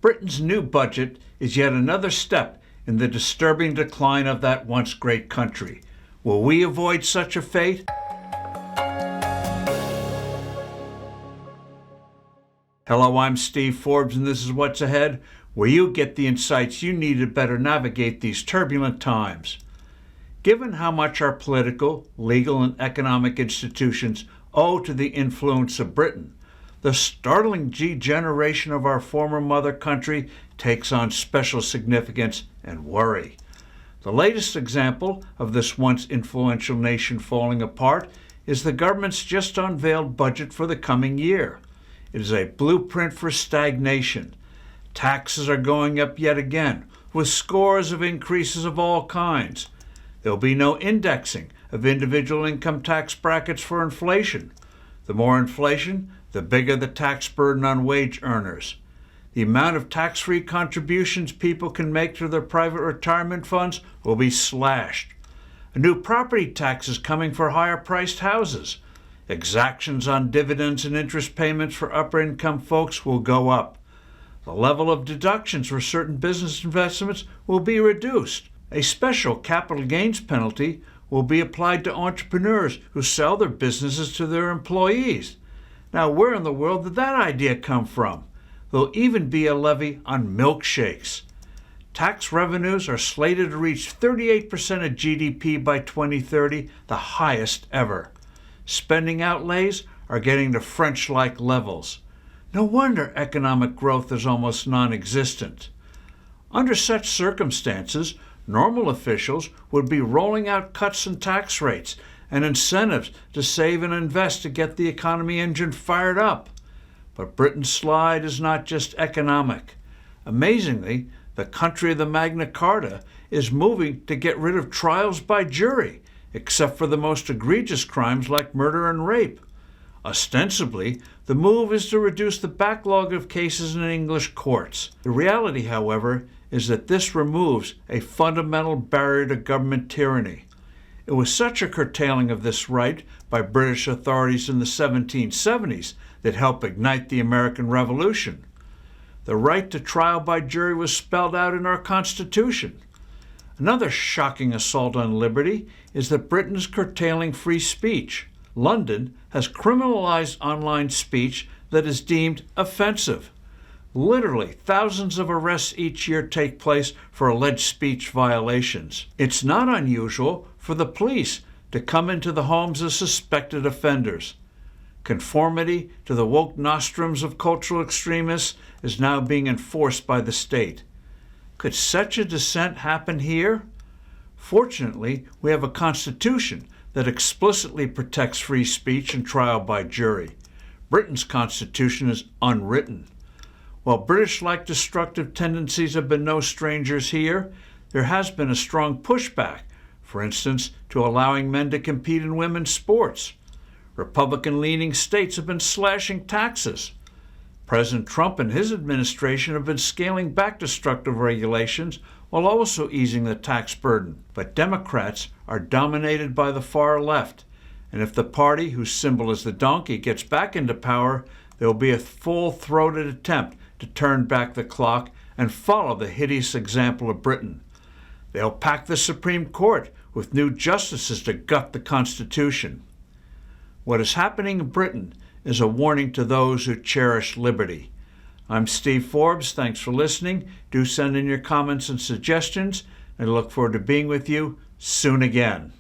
Britain's new budget is yet another step in the disturbing decline of that once great country. Will we avoid such a fate? Hello, I'm Steve Forbes, and this is What's Ahead, where you get the insights you need to better navigate these turbulent times. Given how much our political, legal, and economic institutions owe to the influence of Britain, the startling degeneration of our former mother country takes on special significance and worry. The latest example of this once influential nation falling apart is the government's just unveiled budget for the coming year. It is a blueprint for stagnation. Taxes are going up yet again, with scores of increases of all kinds. There will be no indexing of individual income tax brackets for inflation. The more inflation, the bigger the tax burden on wage earners. The amount of tax-free contributions people can make to their private retirement funds will be slashed. A new property tax is coming for higher-priced houses. Exactions on dividends and interest payments for upper-income folks will go up. The level of deductions for certain business investments will be reduced. A special capital gains penalty will be applied to entrepreneurs who sell their businesses to their employees. Now, where in the world did that idea come from? There'll even be a levy on milkshakes. Tax revenues are slated to reach 38% of GDP by 2030, the highest ever. Spending outlays are getting to French-like levels. No wonder economic growth is almost non-existent. Under such circumstances, normal officials would be rolling out cuts in tax rates and incentives to save and invest to get the economy engine fired up. But Britain's slide is not just economic. Amazingly, the country of the Magna Carta is moving to get rid of trials by jury, except for the most egregious crimes like murder and rape. Ostensibly, the move is to reduce the backlog of cases in English courts. The reality, however, is that this removes a fundamental barrier to government tyranny. It was such a curtailing of this right by British authorities in the 1770s that helped ignite the American Revolution. The right to trial by jury was spelled out in our Constitution. Another shocking assault on liberty is that Britain is curtailing free speech. London has criminalized online speech that is deemed offensive. Literally, thousands of arrests each year take place for alleged speech violations. It's not unusual for the police to come into the homes of suspected offenders. Conformity to the woke nostrums of cultural extremists is now being enforced by the state. Could such a descent happen here? Fortunately, we have a constitution that explicitly protects free speech and trial by jury. Britain's constitution is unwritten. While British-like destructive tendencies have been no strangers here, there has been a strong pushback, for instance, to allowing men to compete in women's sports. Republican-leaning states have been slashing taxes. President Trump and his administration have been scaling back destructive regulations while also easing the tax burden. But Democrats are dominated by the far left, and if the party whose symbol is the donkey gets back into power, there will be a full-throated attempt to turn back the clock and follow the hideous example of Britain. They'll pack the Supreme Court with new justices to gut the Constitution. What is happening in Britain is a warning to those who cherish liberty. I'm Steve Forbes. Thanks for listening. Do send in your comments and suggestions, and I look forward to being with you soon again.